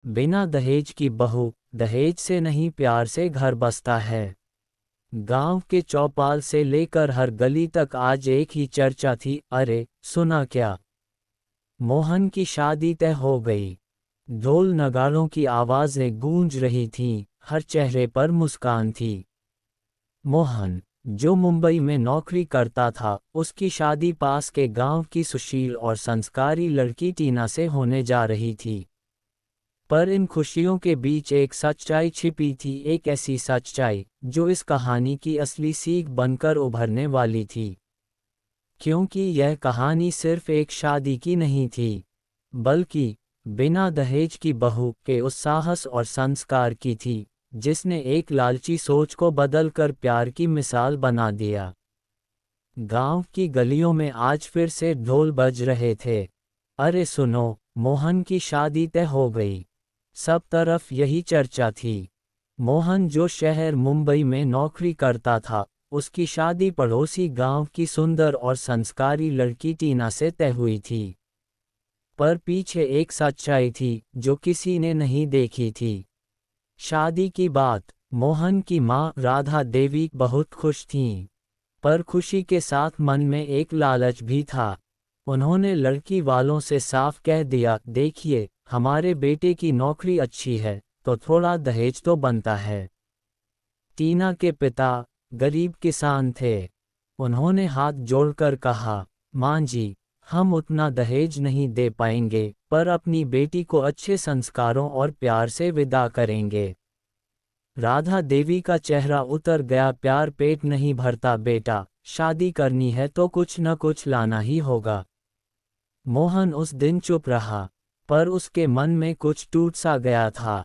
बिना दहेज की बहू, दहेज से नहीं प्यार से घर बसता है। गांव के चौपाल से लेकर हर गली तक आज एक ही चर्चा थी, अरे सुना क्या, मोहन की शादी तय हो गई। ढोल नगाड़ों की आवाजें गूंज रही थीं, हर चेहरे पर मुस्कान थी। मोहन, जो मुंबई में नौकरी करता था, उसकी शादी पास के गांव की सुशील और संस्कारी लड़की टीना से होने जा रही थी। पर इन खुशियों के बीच एक सच्चाई छिपी थी, एक ऐसी सच्चाई जो इस कहानी की असली सीख बनकर उभरने वाली थी। क्योंकि यह कहानी सिर्फ एक शादी की नहीं थी, बल्कि बिना दहेज की बहू के उस साहस और संस्कार की थी, जिसने एक लालची सोच को बदलकर प्यार की मिसाल बना दिया। गांव की गलियों में आज फिर से ढोल बज रहे थे, अरे सुनो, मोहन की शादी तय हो गई। सब तरफ यही चर्चा थी। मोहन, जो शहर मुंबई में नौकरी करता था, उसकी शादी पड़ोसी गांव की सुंदर और संस्कारी लड़की टीना से तय हुई थी। पर पीछे एक सच्चाई थी जो किसी ने नहीं देखी थी। शादी की बात, मोहन की माँ राधा देवी बहुत खुश थीं, पर खुशी के साथ मन में एक लालच भी था। उन्होंने लड़की वालों से साफ कह दिया, देखिए, हमारे बेटे की नौकरी अच्छी है, तो थोड़ा दहेज तो बनता है। टीना के पिता गरीब किसान थे। उन्होंने हाथ जोड़कर कहा, मां जी, हम उतना दहेज नहीं दे पाएंगे, पर अपनी बेटी को अच्छे संस्कारों और प्यार से विदा करेंगे। राधा देवी का चेहरा उतर गया, प्यार पेट नहीं भरता बेटा, शादी करनी है तो कुछ न कुछ लाना ही होगा। मोहन उस दिन चुप रहा, पर उसके मन में कुछ टूट सा गया था।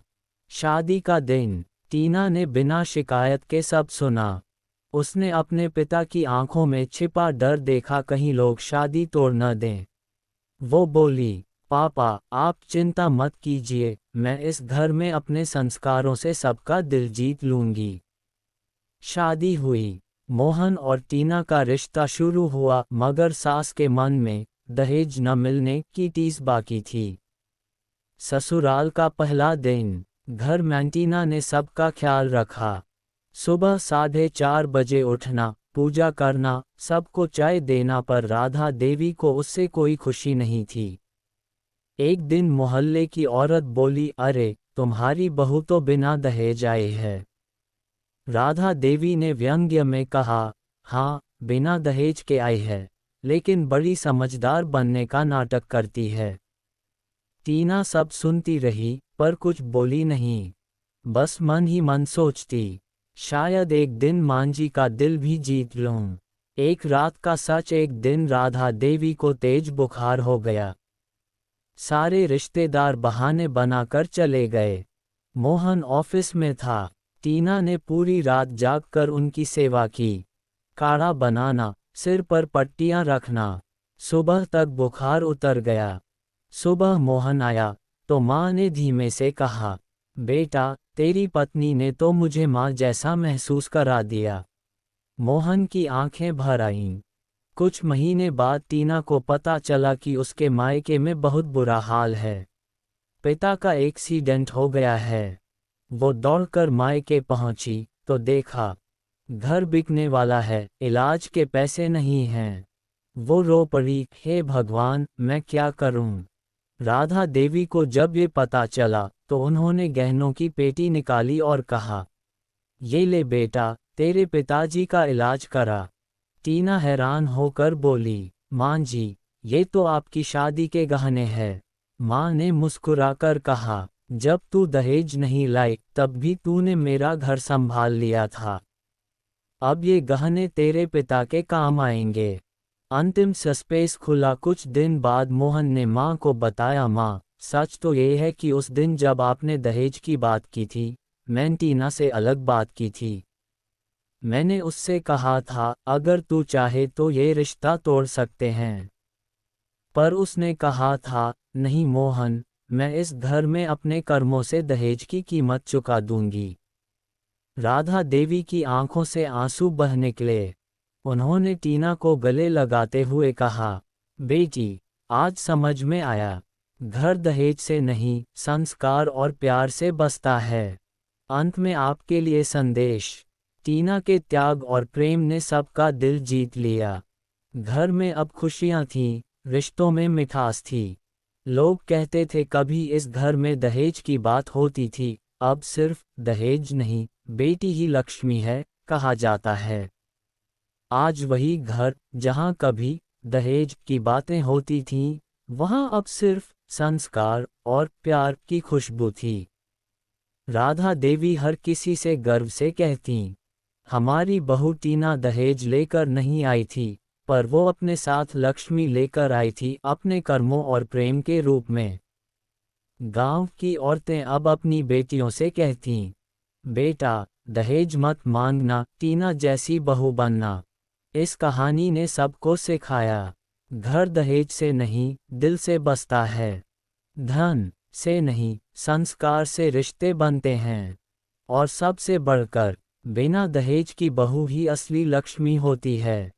शादी का दिन, टीना ने बिना शिकायत के सब सुना। उसने अपने पिता की आंखों में छिपा डर देखा, कहीं लोग शादी तोड़ न दें। वो बोली, पापा, आप चिंता मत कीजिए, मैं इस घर में अपने संस्कारों से सबका दिल जीत लूंगी। शादी हुई। मोहन और टीना का रिश्ता शुरू हुआ, मगर सास के मन में दहेज न मिलने की टीस बाकी थी। ससुराल का पहला दिन, घर में टीना ने सबका ख्याल रखा। सुबह 4:30 बजे उठना, पूजा करना, सबको चाय देना, पर राधा देवी को उससे कोई खुशी नहीं थी। एक दिन मोहल्ले की औरत बोली, अरे, तुम्हारी बहू तो बिना दहेज आए है। राधा देवी ने व्यंग्य में कहा, हाँ, बिना दहेज के आई है, लेकिन बड़ी समझदार बनने का नाटक करती है। टीना सब सुनती रही, पर कुछ बोली नहीं। बस मन ही मन सोचती, शायद एक दिन मांझी का दिल भी जीत लूं। एक रात का सच, एक दिन राधा देवी को तेज बुखार हो गया। सारे रिश्तेदार बहाने बनाकर चले गए। मोहन ऑफिस में था। टीना ने पूरी रात जागकर उनकी सेवा की। काढ़ा बनाना, सिर पर पट्टियां रखना। सुबह तक बुखार उतर गया। सुबह मोहन आया तो माँ ने धीमे से कहा, बेटा, तेरी पत्नी ने तो मुझे माँ जैसा महसूस करा दिया। मोहन की आंखें भर आईं। कुछ महीने बाद टीना को पता चला कि उसके मायके में बहुत बुरा हाल है। पिता का एक्सीडेंट हो गया है। वो दौड़कर मायके पहुंची तो देखा, घर बिकने वाला है, इलाज के पैसे नहीं हैं। वो रो पड़ी, हे भगवान, मैं क्या करूं। राधा देवी को जब ये पता चला तो उन्होंने गहनों की पेटी निकाली और कहा, ये ले बेटा, तेरे पिताजी का इलाज करा। टीना हैरान होकर बोली, मां जी, ये तो आपकी शादी के गहने हैं। मां ने मुस्कुराकर कहा, जब तू दहेज नहीं लाई तब भी तूने मेरा घर संभाल लिया था। अब ये गहने तेरे पिता के काम आएंगे। अंतिम सस्पेंस खुला कुछ दिन बाद। मोहन ने मां को बताया, मां, सच तो ये है कि उस दिन जब आपने दहेज की बात की थी, मैंने टीना से अलग बात की थी। मैंने उससे कहा था, अगर तू चाहे तो ये रिश्ता तोड़ सकते हैं। पर उसने कहा था, नहीं मोहन, मैं इस घर में अपने कर्मों से दहेज की कीमत चुका दूंगी। राधा देवी की आंखों से आंसू बह निकले। उन्होंने टीना को गले लगाते हुए कहा, बेटी, आज समझ में आया। घर दहेज से नहीं, संस्कार और प्यार से बसता है। अंत में आपके लिए संदेश। टीना के त्याग और प्रेम ने सबका दिल जीत लिया। घर में अब खुशियां थीं, रिश्तों में मिठास थी। लोग कहते थे कभी इस घर में दहेज की बात होती थी, अब सिर्फ दहेज नहीं, बेटी ही लक्ष्मी है, कहा जाता है। आज वही घर, जहां कभी दहेज की बातें होती थीं, वहां अब सिर्फ संस्कार और प्यार की खुशबू थी। राधा देवी हर किसी से गर्व से कहतीं, हमारी बहू टीना दहेज लेकर नहीं आई थी, पर वो अपने साथ लक्ष्मी लेकर आई थी, अपने कर्मों और प्रेम के रूप में। गांव की औरतें अब अपनी बेटियों से कहतीं, बेटा, दहेज मत मांगना, टीना जैसी बहू बनना। इस कहानी ने सबको सिखाया, घर दहेज से नहीं, दिल से बसता है। धन से नहीं, संस्कार से रिश्ते बनते हैं। और सबसे बढ़कर, बिना दहेज की बहू ही असली लक्ष्मी होती है।